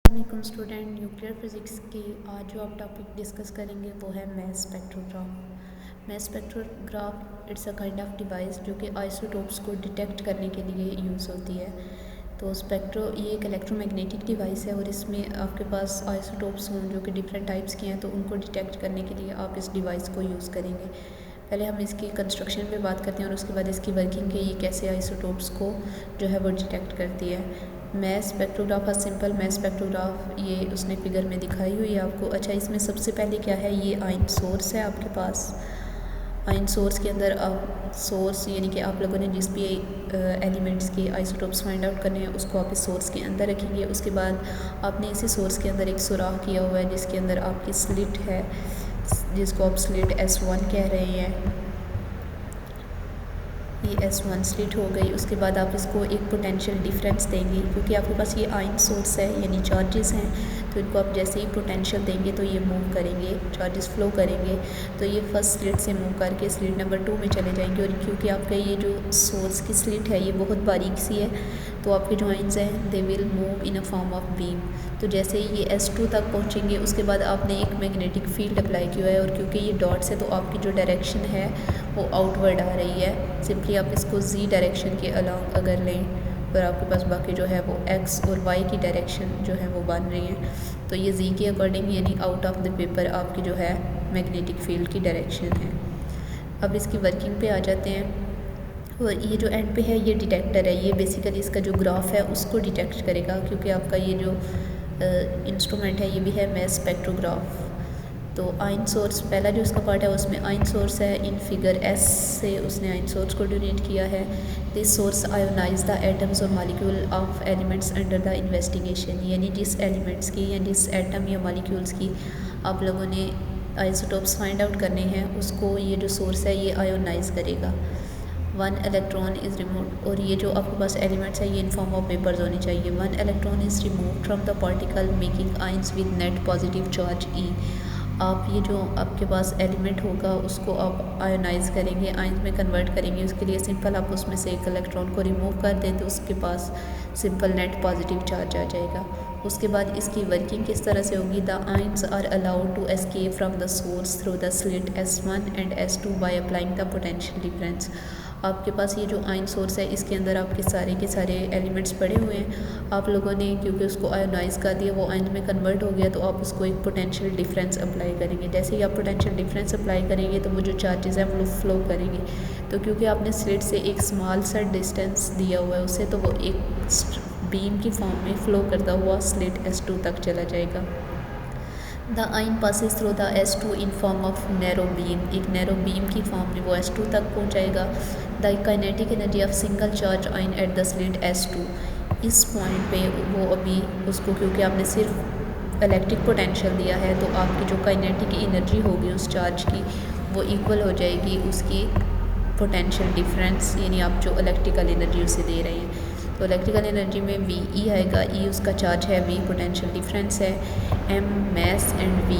वालेकुम student, nuclear physics की आज जो आप टॉपिक डिस्कस करेंगे वो है mess spectrograph. Mess spectrograph it's a kind of device जो कि आइसोटोप्स को डिटेक्ट करने के लिए यूज़ होती है। तो ये एक इलेक्ट्रोमैग्नेटिक डिवाइस है और इसमें आपके पास आइसोटोप्स हों जो कि डिफरेंट टाइप्स के हैं, तो उनको डिटेक्ट करने के लिए आप इस डिवाइस को यूज़ करेंगे। पहले हम इसकी कंस्ट्रक्शन पे बात करते हैं और उसके बाद इसकी वर्किंग के ये कैसे आइसोटोप्स को जो है वो डिटेक्ट करती है। Mess spectrograph simple mess spectrograph ये उसने फिगर में दिखाई हुई है आपको। अच्छा, इसमें सबसे पहले क्या है, ये आयन सोर्स है आपके पास। आयन सोर्स के अंदर आप सोर्स यानी कि आप लोगों ने जिस भी एलिमेंट्स के आइसोटोप्स फाइंड आउट करने हैं उसको आप इस सोर्स के अंदर रखेंगे। उसके बाद आपने इसी सोर्स के अंदर एक सुराख किया हुआ है जिसके अंदर आपकी स्लिट है, जिसको आप स्लिट S1 कह रहे हैं। ये S1 स्लिट हो गई। उसके बाद आप इसको एक पोटेंशियल डिफरेंस देंगे क्योंकि आपके पास ये आयन सोर्स है यानी चार्जेस हैं, तो इनको आप जैसे ही पोटेंशियल देंगे तो ये मूव करेंगे, चार्जेस फ्लो करेंगे। तो ये फर्स्ट स्लिट से मूव करके स्लिट नंबर 2 में चले जाएंगे। और क्योंकि आपका ये जो सोर्स की स्लिट है ये बहुत बारीक सी है, तो आपके जो आयन्स हैं they will move in a form of beam. तो जैसे ही ये S2 तक पहुँचेंगे उसके बाद आपने एक मैग्नेटिक फील्ड अप्लाई किया है और क्योंकि ये डॉट्स है तो आपकी जो डायरेक्शन है वो आउटवर्ड आ रही है। सिंपली आप इसको Z डायरेक्शन के अलॉन्ग अगर लें और आपके पास बाकी जो है वो X और Y की डायरेक्शन जो है वो बन रही है, तो ये Z के अकॉर्डिंग यानी आउट ऑफ द पेपर आपकी जो है मैग्नेटिक फील्ड की डायरेक्शन है। अब इसकी वर्किंग पे आ जाते हैं। और ये जो एंड पे है ये डिटेक्टर है, ये बेसिकली इसका जो ग्राफ है उसको डिटेक्ट करेगा क्योंकि आपका ये जो इंस्ट्रूमेंट है ये भी है मैस स्पेक्ट्रोग्राफ। तो आयन सोर्स पहला जो इसका पार्ट है उसमें आयन सोर्स है। इन फिगर S से उसने आयन सोर्स को डोनेट किया है। This source ionize the atoms और molecule of elements under the investigation, यानी जिस एलिमेंट्स की या जिस एटम या मॉलिक्यूल्स की आप लोगों ने आइसोटोप्स फाइंड आउट करने हैं उसको ये जो सोर्स है ये आयोनाइज करेगा। 1 इलेक्ट्रॉन इज़ रिमूव, और ये जो आपके पास एलिमेंट्स है ये इन फॉर्म ऑफ पेपर्स होने चाहिए। 1 electron is remove from the particle making ions with net positive charge E। आप ये जो आपके पास एलिमेंट होगा उसको आप आयोनाइज करेंगे, आयंस में कन्वर्ट करेंगे। उसके लिए सिंपल आप उसमें से एक इलेक्ट्रॉन को रिमूव कर दें तो उसके पास सिंपल नेट पॉजिटिव चार्ज आ जाएगा। उसके बाद इसकी वर्किंग किस तरह से होगी, the ions are allowed to escape from the source through the slit S1 and S2 by applying the potential difference. आपके पास ये जो आयन सोर्स है इसके अंदर आपके सारे के सारे एलिमेंट्स पड़े हुए हैं। आप लोगों ने क्योंकि उसको आयोनाइज कर दिया, वो आयन में कन्वर्ट हो गया, तो आप उसको एक पोटेंशियल डिफरेंस अप्लाई करेंगे। जैसे ही आप पोटेंशियल डिफरेंस अप्लाई करेंगे तो वो जो चार्जेस हैं वो फ्लो करेंगे। तो क्योंकि आपने स्लिट से एक स्मॉल सा डिस्टेंस दिया हुआ है उसे, तो वो एक बीम की फॉर्म में फ्लो करता हुआ स्लिट S2 तक चला जाएगा। द आइन passes through the S2 in form of narrow beam, एक नैरो बीम की फॉर्म में वो S2 तक पहुंचाएगा। The kinetic energy of single charge आइन एट द स्लिट S2, इस पॉइंट पे वो अभी उसको क्योंकि आपने सिर्फ इलेक्ट्रिक पोटेंशियल दिया है तो आपकी जो काइनेटिक एनर्जी होगी उस चार्ज की वो इक्वल हो जाएगी उसकी पोटेंशियल डिफरेंस, यानी आप जो इलेक्ट्रिकल एनर्जी उसे दे रहे हैं। तो इलेक्ट्रिकल एनर्जी में VE आएगा, E उसका चार्ज है, V पोटेंशियल डिफरेंस है, M mass and V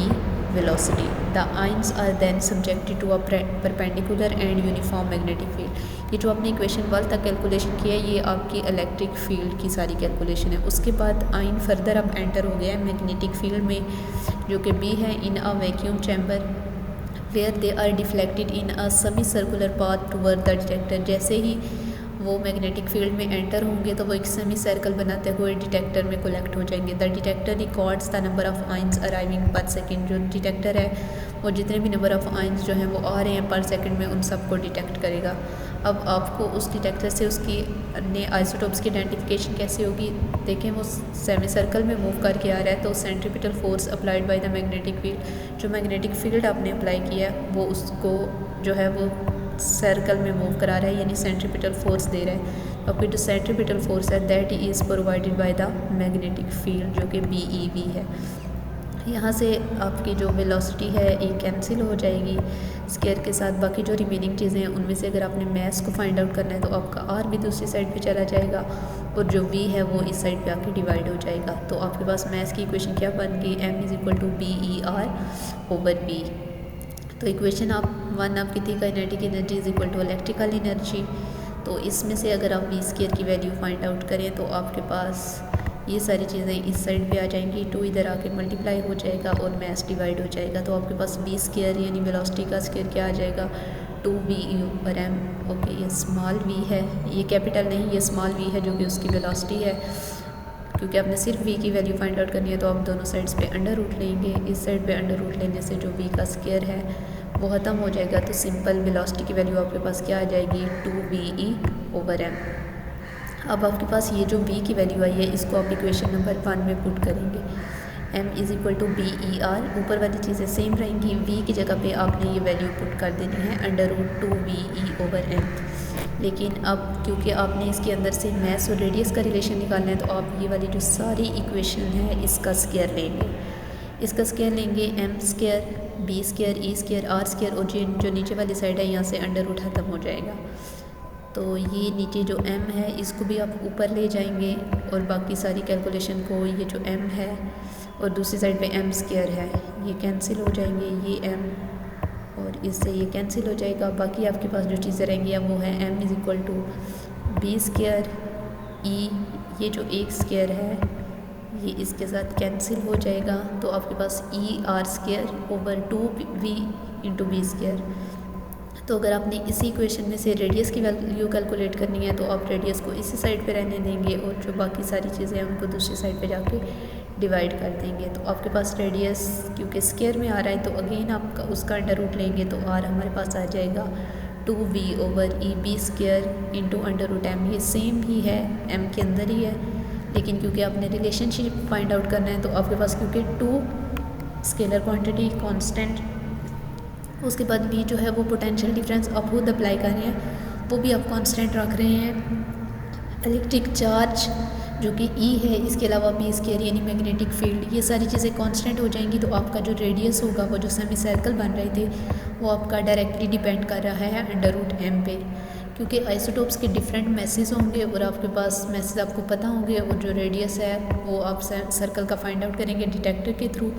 velocity. The ions are then subjected to a perpendicular and uniform magnetic field. ये जो आपने इक्वेशन 1 तक कैलकुलेशन किया है ये आपकी इलेक्ट्रिक फील्ड की सारी कैलकुलेशन है। उसके बाद आइन फर्दर अब एंटर हो गया है मैग्नेटिक फील्ड में जो कि B है in a vacuum chamber where they are deflected in a semi circular path toward the detector. जैसे ही वो मैग्नेटिक फील्ड में एंटर होंगे तो वो एक सेमी सर्कल बनाते हुए डिटेक्टर में कलेक्ट हो जाएंगे। The detector records the number of ions arriving पर सेकंड। जो डिटेक्टर है वो जितने भी नंबर ऑफ आइंस जो हैं वो आ रहे हैं पर सेकंड में उन सबको डिटेक्ट करेगा। अब आपको उस डिटेक्टर से उसकी अन्य आइसोटोप्स की आइडेंटिफिकेशन कैसे होगी, देखें वो सेमी सर्कल में मूव करके आ रहा है तो centripetal force applied by the magnetic field, जो मैग्नेटिक फील्ड आपने अप्लाई किया है वो उसको जो है वो सर्कल में मूव करा रहा है यानी सेंट्रीपिटल फोर्स दे रहा है। आपकी जो सेंट्रीपिटल फोर्स है that is provided by the magnetic field जो कि BeV है। यहाँ से आपकी जो वेलोसिटी है ये कैंसिल हो जाएगी स्केयर के साथ। बाकी जो रिमेनिंग चीज़ें हैं उनमें से अगर आपने मैस को फाइंड आउट करना है तो आपका R भी दूसरी साइड पे चला जाएगा और जो V है वो इस साइड पे आके डिवाइड हो जाएगा। तो आपके पास मैस की इक्वेशन क्या बन गई, M = BER/B। तो इक्वेशन आप 1 आपकी थी kinetic energy is equal to electrical energy. तो इसमें से अगर आप V² की वैल्यू फाइंड आउट करें तो आपके पास ये सारी चीज़ें इस साइड पे आ जाएंगी, 2 इधर आके मल्टीप्लाई हो जाएगा और मैस डिवाइड हो जाएगा। तो आपके पास v स्क्वायर यानी वेलोसिटी का स्क्वायर क्या आ जाएगा 2v/m। ओके, ये स्मॉल v है, ये कैपिटल नहीं, ये स्मॉल v है जो कि उसकी वेलोसिटी है। क्योंकि आपने सिर्फ v की वैल्यू फाइंड आउट करनी है तो आप दोनों साइड्स पे अंडर रूट लेंगे। इस साइड पे अंडर रूट लेने से जो v का स्क्वायर है वो ख़त्म हो जाएगा। तो सिंपल वेलोसिटी की वैल्यू आपके पास क्या आ जाएगी 2ve/m। अब आपके पास ये जो v की वैल्यू आई है इसको आप इक्वेशन नंबर 1 में पुट करेंगे। m = b/r, ऊपर वाली चीज़ें सेम रहेंगी, v की जगह पे आपने ये वैल्यू पुट कर देनी है √2ve/m। लेकिन अब क्योंकि आपने इसके अंदर से मैस और रेडियस का रिलेशन निकालना है तो आप ये वाली जो सारी इक्वेशन है इसका स्क्वायर लेंगे। इसका स्क्वायर लेंगे m square, b square, e square, r square और जो नीचे वाली साइड है यहाँ से अंडर रूट ख़त्म हो जाएगा। तो ये नीचे जो m है इसको भी आप ऊपर ले जाएंगे और बाकी सारी कैलकुलेशन को ये जो m है और दूसरी साइड पे m स्क्वायर है ये कैंसिल हो जाएंगे, ये m और इससे ये कैंसिल हो जाएगा। बाकी आपके पास जो चीज़ें रहेंगी अब वो है m = b स्क्वायर, e ये जो एक स्क्वायर है ये इसके साथ कैंसिल हो जाएगा। तो आपके पास e/r square over 2v × b square. तो अगर आपने इसी इक्वेशन में से रेडियस की वैल्यू कैलकुलेट करनी है तो आप रेडियस को इसी साइड पे रहने देंगे और जो बाकी सारी चीज़ें हैं उनको दूसरी साइड पे जाके डिवाइड कर देंगे। तो आपके पास रेडियस क्योंकि स्क्वायर में आ रहा है तो अगेन आप उसका अंडर रूट लेंगे तो r हमारे पास आ जाएगा 2v/e/b स्क्वायर × √m। ये सेम ही है, m के अंदर ही है, लेकिन क्योंकि आपने रिलेशनशिप फाइंड आउट करना है तो आपके पास क्योंकि 2 स्केलर क्वांटिटी कांस्टेंट, उसके बाद b जो है वो पोटेंशियल डिफरेंस आप खुद अप्लाई कर रहे हैं वो भी आप कांस्टेंट रख रहे हैं। इलेक्ट्रिक चार्ज जो कि E है, इसके अलावा b स्क्वायर यानी मैग्नेटिक फील्ड, ये सारी चीज़ें कांस्टेंट हो जाएंगी। तो आपका जो रेडियस होगा वो जो सेमी सर्कल बन रहे थे वो आपका डायरेक्टली डिपेंड कर रहा है √m पे, क्योंकि आइसोटोप्स के डिफरेंट मैसेज होंगे और आपके पास मैसेज आपको पता होंगे और जो रेडियस है वो आप सर्कल का फाइंड आउट करेंगे डिटेक्टर के थ्रू।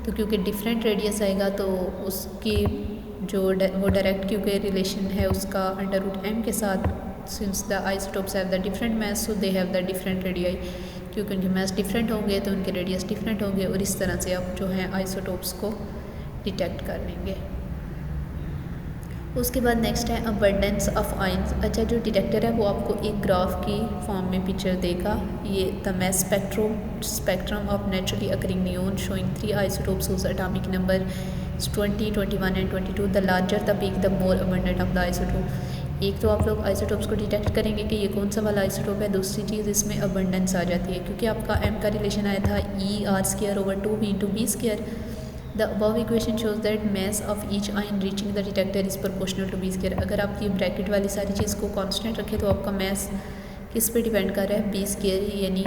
तो क्योंकि डिफरेंट रेडियस आएगा तो उसकी जो वो डायरेक्ट क्योंकि रिलेशन है उसका √m के साथ, since the isotopes have the different mass so they have the different radii, क्योंकि उनके मैस डिफरेंट होंगे तो उनके रेडियस डिफरेंट होंगे और इस तरह से आप जो है आइसोटोप्स को डिटेक्ट कर लेंगे। उसके बाद नेक्स्ट है अबंडेंस ऑफ आयंस। अच्छा, जो डिटेक्टर है वो आपको एक ग्राफ की फॉर्म में पिक्चर देगा। ये the mass spectrum of naturally occurring neon showing 3 isotopes whose atomic number is 20, 21 and 22, the larger the peak the more abundant of the isotope। एक तो आप लोग आइसोटोप्स को डिटेक्ट करेंगे कि ये कौन सा वाला आइसोटोप है, दूसरी चीज़ इसमें अबंडेंस आ जाती है क्योंकि आपका m का रिलेशन आया था e/r square over 2v × b square. The above equation shows that mass of each ion reaching the detector is proportional to b square. अगर आप ये ब्रैकेट वाली सारी चीज़ को कांस्टेंट रखें तो आपका mass किस पे डिपेंड कर रहा है b स्क्वायर, यानी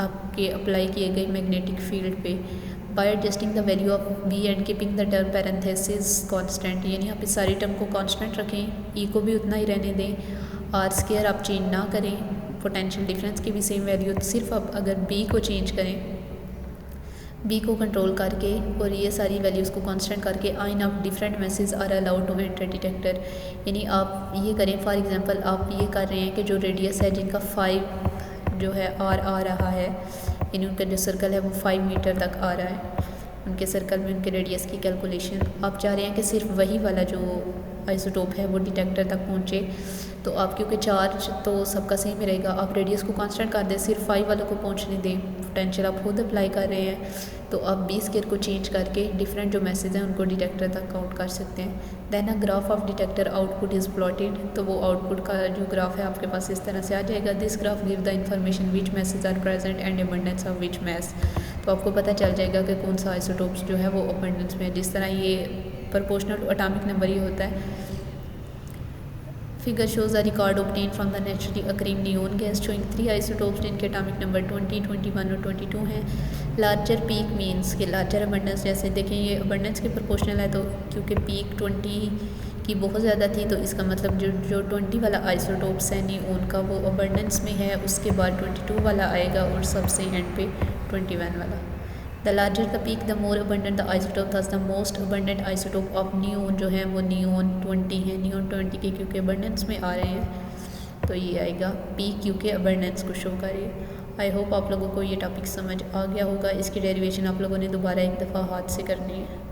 आपके अप्लाई किए गए मैग्नेटिक फील्ड पे। Bye adjusting the value of b and keeping the term parenthesis constant, यानी आप इस सारी टर्म को कांस्टेंट रखें, e को भी उतना ही रहने दें, r स्क्वायर आप चेंज ना करें, पोटेंशियल डिफरेंस की भी सेम वैल्यू, सिर्फ आप अगर b को चेंज करें, b को कंट्रोल करके और ये सारी वैल्यूज़ को कांस्टेंट करके ions of different masses are allowed to enter detector. यानी आप ये करें, फॉर एग्जांपल आप ये कर रहे हैं कि जो रेडियस है जिनका 5 जो है r आ रहा है, यानी उनका जो सर्कल है वो 5 मीटर तक आ रहा है, उनके सर्कल में उनके रेडियस की कैलकुलेशन आप चाह रहे हैं कि सिर्फ वही वाला जो आइसोटोप है वो डिटेक्टर तक पहुँचे। तो आप क्योंकि चार्ज तो सबका सेम ही रहेगा, आप रेडियस को कांस्टेंट कर दें, सिर्फ 5 वालों को पहुँचने दें, पोटेंशियल आप खुद अप्लाई कर रहे हैं, तो आप b स्क्वायर को चेंज करके डिफरेंट जो मैसेज हैं उनको डिटेक्टर तक काउंट कर सकते हैं। Then a graph of detector output is plotted, तो वो आउटपुट का जो ग्राफ है आपके पास इस तरह से आ जाएगा। This graph give the information which masses are present and abundance of which mass. तो आपको पता चल जाएगा कि कौन सा आइसोटोप्स जो है वो अबंडेंस में है। जिस तरह ये प्रोपोर्शनल एटॉमिक नंबर ही होता है। Figure shows a record obtained from the naturally occurring neon gas showing 3 isotopes जिनके atomic number 20, 21 और 22 हैं। Larger peak means कि larger abundance, जैसे देखें ये abundance के proportional है, तो क्योंकि peak 20 की बहुत ज़्यादा थी तो इसका मतलब जो 20 वाला isotopes है neon का वो abundance में है, उसके बाद 22 वाला आएगा और सबसे end पे 21 वाला। The larger the peak, the more abundant the isotope, thus the most abundant isotope of neon जो है वो neon 20 है। neon 20 के क्योंकि abundance में आ रहे हैं तो ये आएगा p, क्योंकि abundance को शो करे। आई होप आप लोगों को ये टॉपिक समझ आ गया होगा। इसकी डेरिवेशन आप लोगों ने दोबारा एक दफ़ा हाथ से करनी है।